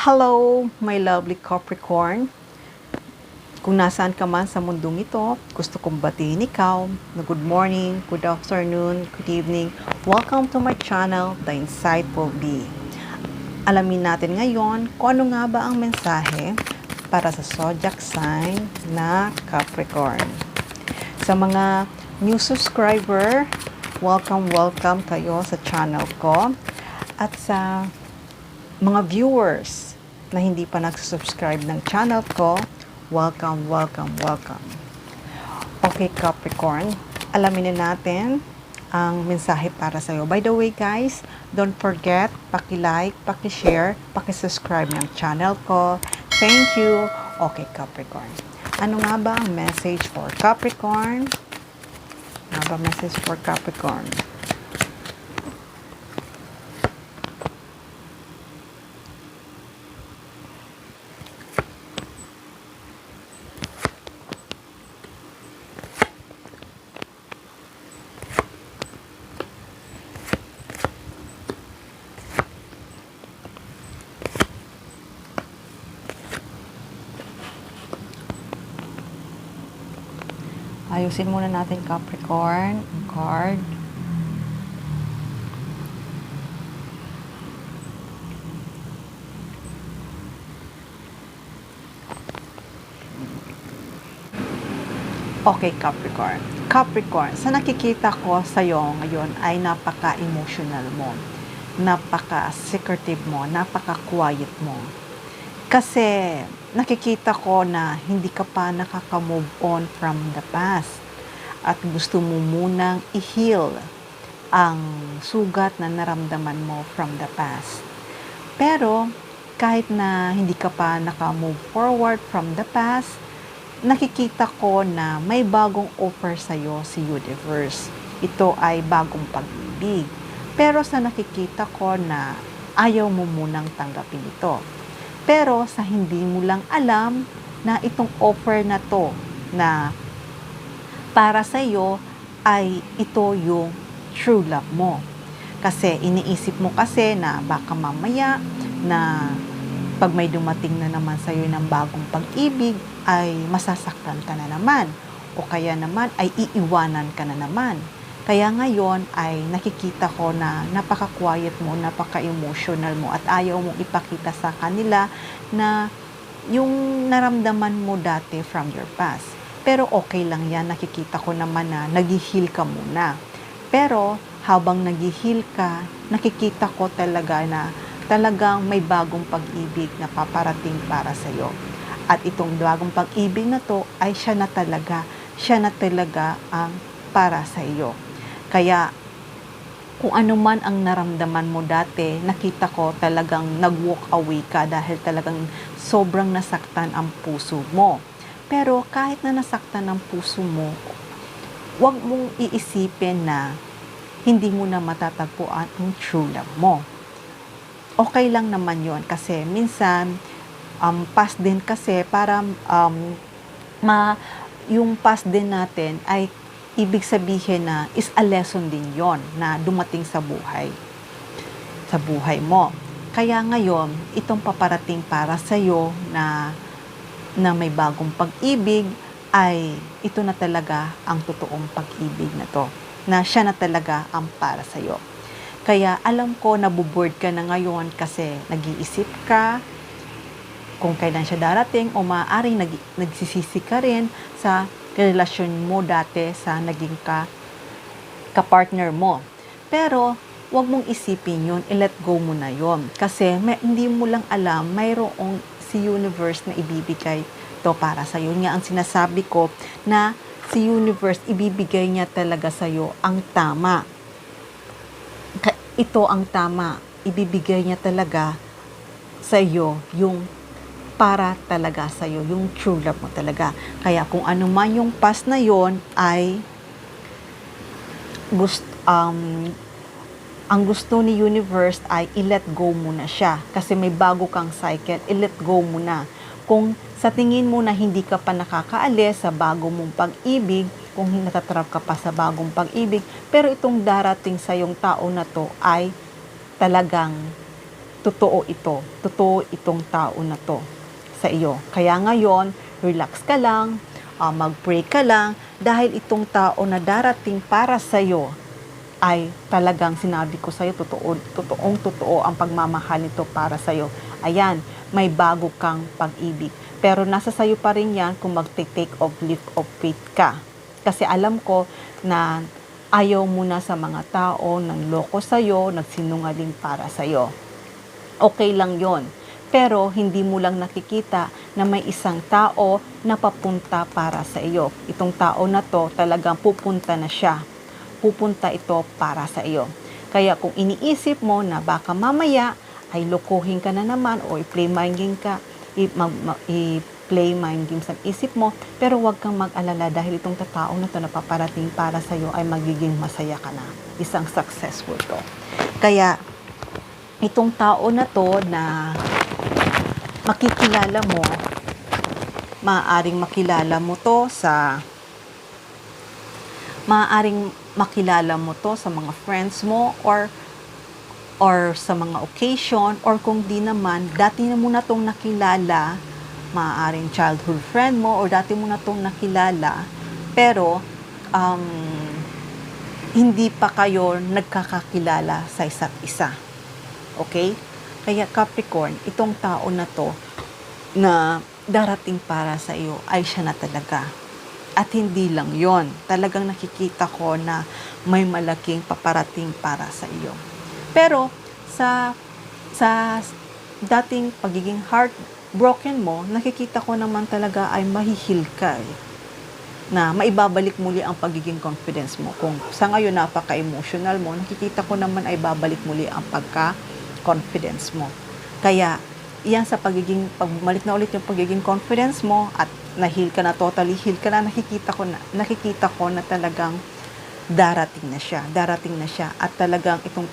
Hello, my lovely Capricorn. Kung nasaan ka man sa mundong ito, gusto kong batiin ikaw na good morning, good afternoon, good evening. Welcome to my channel, The Insightful Bee. Alamin natin ngayon kung ano nga ba ang mensahe para sa zodiac sign na Capricorn. Sa mga new subscriber, welcome kayo sa channel ko. At sa mga viewers na hindi pa nagsusubscribe ng channel ko, welcome. Okay, Capricorn, alamin na natin ang mensahe para sa'yo. By the way, guys, don't forget, paki-like, paki-share, paki-subscribe ng channel ko. Thank you. Okay, Capricorn. Ano nga ba ang message for Capricorn? Ano ba message for Capricorn? Ayusin muna natin, Capricorn, ang card. Okay, Capricorn. Capricorn, sa nakikita ko sa'yo ngayon ay napaka-emotional mo. Napaka-secretive mo, napaka-quiet mo. Kasi nakikita ko na hindi ka pa nakaka-move on from the past at gusto mo munang i-heal ang sugat na naramdaman mo from the past. Pero kahit na hindi ka pa naka-move forward from the past, nakikita ko na may bagong offer sa'yo si Universe. Ito ay bagong pag-ibig. Pero sa nakikita ko na ayaw mo munang tanggapin ito. Pero sa hindi mo lang alam na itong offer na to na para sa iyo ay ito yung true love mo. Kasi iniisip mo kasi na baka mamaya na pag may dumating na naman sa iyo ng bagong pag-ibig ay masasaktan ka na naman o kaya naman ay iiwanan ka na naman. Kaya ngayon ay nakikita ko na napaka-quiet mo, napaka-emotional mo at ayaw mong ipakita sa kanila na yung naramdaman mo dati from your past. Pero okay lang yan, nakikita ko naman na nag-heal ka muna. Pero habang nag-heal ka, nakikita ko talaga na talagang may bagong pag-ibig na paparating para sa'yo. At itong bagong pag-ibig na to ay siya na talaga ang para sa iyo. Kaya, kung ano man ang naramdaman mo dati, nakita ko talagang nag-walk away ka dahil talagang sobrang nasaktan ang puso mo. Pero kahit na nasaktan ang puso mo, huwag mong iisipin na hindi mo na matatagpuan ang true love mo. Okay lang naman yon kasi minsan, past din kasi para yung past din natin ay ibig sabihin na is a lesson din yon na dumating sa buhay mo. Kaya ngayon, itong paparating para sa'yo na may bagong pag-ibig ay ito na talaga ang totoong pag-ibig na to. Na siya na talaga ang para sa'yo. Kaya alam ko nabuboard ka na ngayon kasi nag-iisip ka kung kailan siya darating o maaaring nagsisisi ka rin sa relasyon mo dati sa naging ka-partner mo. Pero, wag mong isipin yun, i-let go mo na yun. Kasi, hindi mo lang alam, mayroong si Universe na ibibigay to para sa'yo. Nga ang sinasabi ko na si Universe, ibibigay niya talaga sa'yo ang tama. Ito ang tama. Ibibigay niya talaga sa'yo yung para talaga sa'yo, yung true love mo talaga. Kaya kung ano man yung past na yon ay ang gusto ni Universe ay i-let go mo na siya. Kasi may bago kang cycle, i-let go mo na. Kung sa tingin mo na hindi ka pa nakakaalis sa bago mong pag-ibig, kung natatrap ka pa sa bagong pag-ibig, pero itong darating sa yung tao na to ay talagang totoo ito. Totoo itong tao na to sa iyo. Kaya ngayon, relax ka lang, mag-pray ka lang, dahil itong tao na darating para sa iyo ay talagang sinabi ko sa iyo, totoong ang pagmamahal nito para sa iyo. Ayan, may bago kang pag-ibig. Pero nasa sayo pa rin yan kung mag-take of leap of faith ka. Kasi alam ko na ayaw mo na sa mga tao nang loko sa'yo, nagsinungaling para sa'yo. Okay lang yon. Pero hindi mo lang nakikita na may isang tao na papunta para sa iyo. Itong tao na to talagang pupunta na siya. Pupunta ito para sa iyo. Kaya kung iniisip mo na baka mamaya ay lokohin ka na naman o i-play mind game ka, i-play mind game sa isip mo, pero huwag kang mag-alala dahil itong tao na to na paparating para sa iyo ay magiging masaya ka na. Isang successful to. Kaya itong tao na to na makikilala mo, maaaring makilala mo to sa mga friends mo or sa mga occasion, or kung di naman, dati na mo na tong nakilala, maaaring childhood friend mo or dati mo na tong nakilala, pero hindi pa kayo nagkakakilala sa isa't isa. Okay? Kaya Capricorn, itong tao na to na darating para sa iyo ay siya na talaga. At hindi lang yon, talagang nakikita ko na may malaking paparating para sa iyo. Pero sa dating pagiging heartbroken mo, nakikita ko naman talaga ay mahihil ka na maibabalik muli ang pagiging confidence mo. Kung sa ngayon napaka-emotional mo, nakikita ko naman ay babalik muli ang pagka-confidence mo. Kaya iyan sa pagbalik na ulit yung pagiging confidence mo at na-heal ka na, totally heal ka na, nakikita ko na talagang darating na siya at talagang itong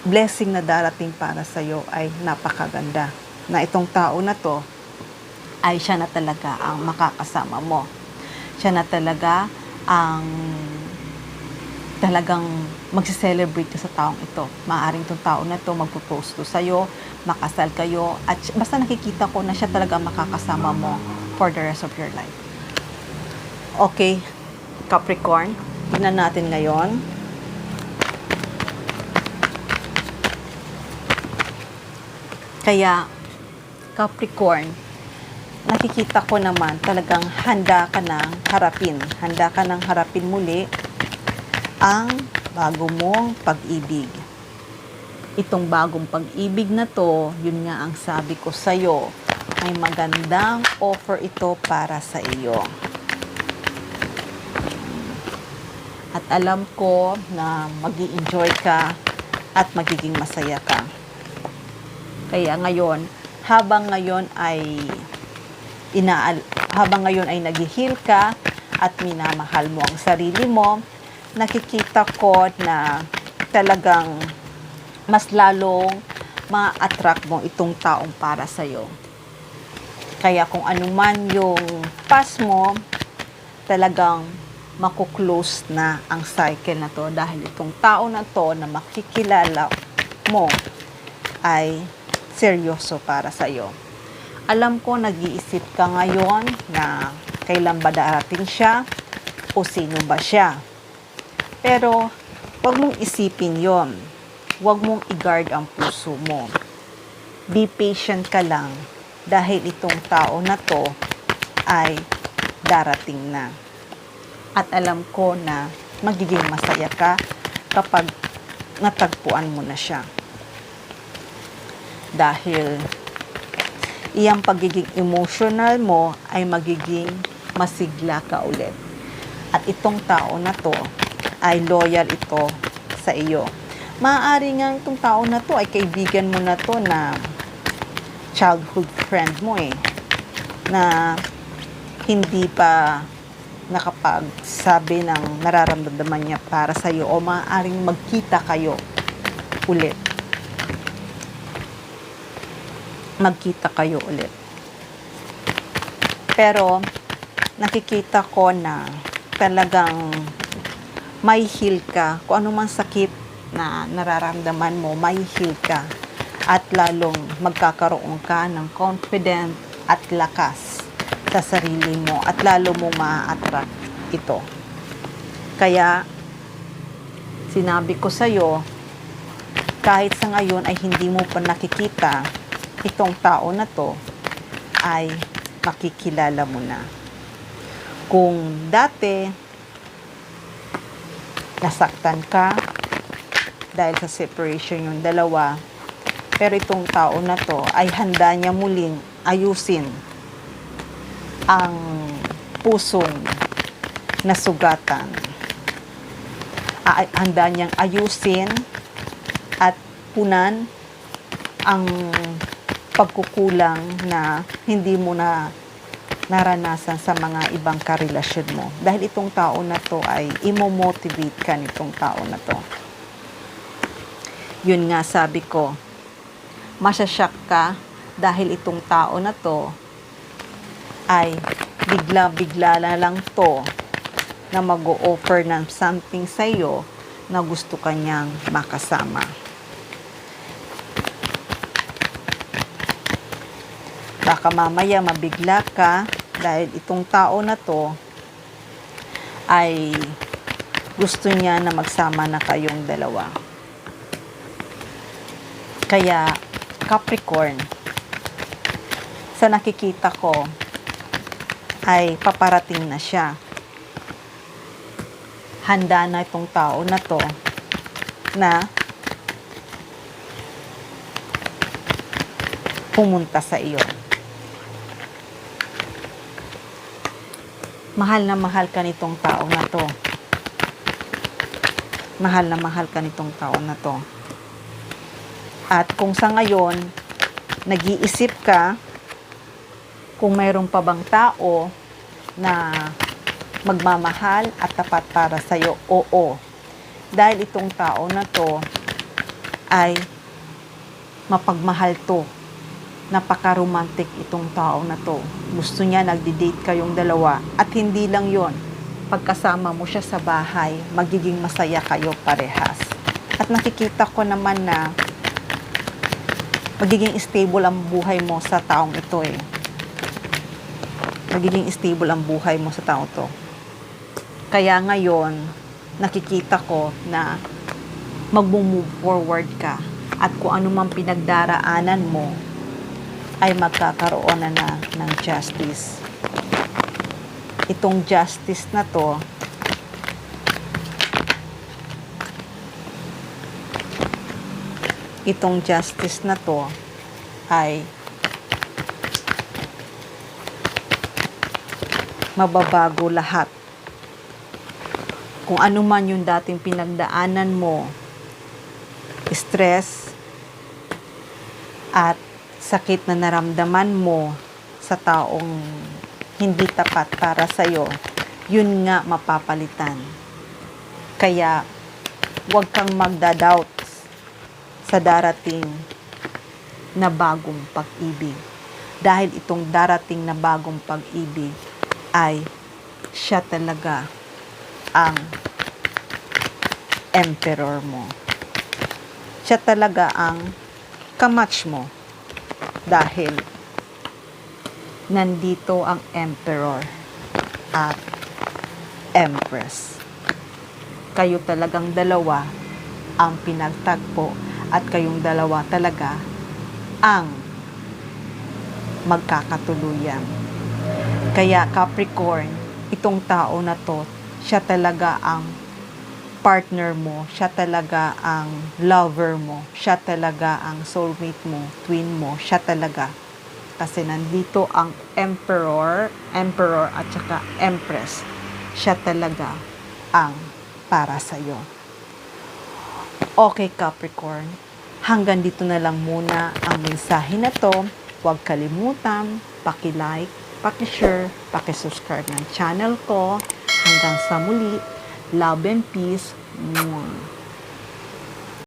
blessing na darating para sa iyo ay napakaganda, na itong tao na to ay siya na talaga ang makakasama mo, siya na talaga ang talagang magse-celebrate ka sa taong ito. Maaaring itong tao na to magpo-propose to sa'yo, makasal kayo, at basta nakikita ko na siya talaga makakasama mo for the rest of your life. Okay, Capricorn, tingnan natin ngayon. Kaya, Capricorn, nakikita ko naman talagang handa ka nang harapin muli ang bago mong pag-ibig. Itong bagong pag-ibig na to, yun nga ang sabi ko sa'yo, may magandang offer ito para sa iyo. At alam ko na mag-i-enjoy ka at magiging masaya ka. Kaya ngayon, habang ngayon ay nag-heal ka at minamahal mo ang sarili mo, nakikita ko na talagang mas lalong ma-attract mo itong taong para sa'yo. Kaya kung ano man yung past mo, talagang makuklose na ang cycle na to dahil itong tao na to na makikilala mo ay seryoso para sa'yo. Alam ko nag-iisip ka ngayon na kailan ba darating siya o sino ba siya. Pero huwag mong isipin yon. Huwag mong i-guard ang puso mo. Be patient ka lang dahil itong tao na to ay darating na. At alam ko na magiging masaya ka kapag natagpuan mo na siya. Dahil iyang pagiging emotional mo ay magiging masigla ka ulit. At itong tao na to ay loyal ito sa iyo. Maaari nga itong tao na to ay kaibigan mo na to na childhood friend mo na hindi pa nakapagsabi ng nararamdaman niya para sa iyo o maaaring magkita kayo ulit. Pero nakikita ko na talagang may heal ka. Kung ano man sakit na nararamdaman mo, may heal ka. at lalong magkakaroon ka ng confident at lakas sa sarili mo at lalo mong ma-attract ito. Kaya sinabi ko sa'yo, kahit sa ngayon ay hindi mo pa nakikita itong tao na to, ay makikilala mo na. Kung dati nasaktan ka dahil sa separation yung dalawa, pero itong tao na to ay handa niya muling ayusin ang pusong nasugatan. Handa niyang ayusin at punan ang pagkukulang na hindi mo na naranasan sa mga ibang karelasyon mo. Dahil itong tao na to ay imo-motivate ka nitong tao na to. Yun nga sabi ko, masyashock ka dahil itong tao na to ay bigla-bigla na lang to na mag-o-offer ng something sa'yo na gusto kanyang makasama. Baka mamaya mabigla ka dahil itong tao na to ay gusto niya na magsama na kayong dalawa. Kaya Capricorn, sa nakikita ko ay paparating na siya. Handa na itong tao na to na pumunta sa iyo. Mahal na mahal ka nitong tao na to. Mahal na mahal ka nitong tao na to. At kung sa ngayon, nag-iisip ka kung mayroon pa bang tao na magmamahal at tapat para sa'yo, oo. Dahil itong tao na to ay mapagmahal to. Napaka-romantic itong tao na to. Gusto niya nagdi-date kayong dalawa. At hindi lang yon, pagkasama mo siya sa bahay, magiging masaya kayo parehas. At nakikita ko naman na magiging stable ang buhay mo sa taong ito eh. Magiging stable ang buhay mo sa taong to. Kaya ngayon, nakikita ko na mag-move forward ka at kung ano mang pinagdaraanan mo ay magkakaroon na ng justice. Itong justice na to ay mababago lahat. Kung ano man yung dating pinagdaanan mo, stress at sakit na naramdaman mo sa taong hindi tapat para sa'yo, yun nga mapapalitan. Kaya, huwag kang magda-doubt sa darating na bagong pag-ibig. Dahil itong darating na bagong pag-ibig ay siya talaga ang emperor mo. Siya talaga ang kamatch mo. Dahil nandito ang emperor at empress. Kayo talagang dalawa ang pinagtagpo at kayong dalawa talaga ang magkakatuluyan. Kaya Capricorn, itong tao na to, siya talaga ang partner mo, siya talaga ang lover mo, siya talaga ang soulmate mo, twin mo, siya talaga. Kasi nandito ang emperor at saka empress. Siya talaga ang para sa'yo. Okay Capricorn, hanggang dito na lang muna ang mensahe na to. Huwag kalimutan, paki-like, paki-share, paki-subscribe ng channel ko. Hanggang sa muli, love and peace. Mwah.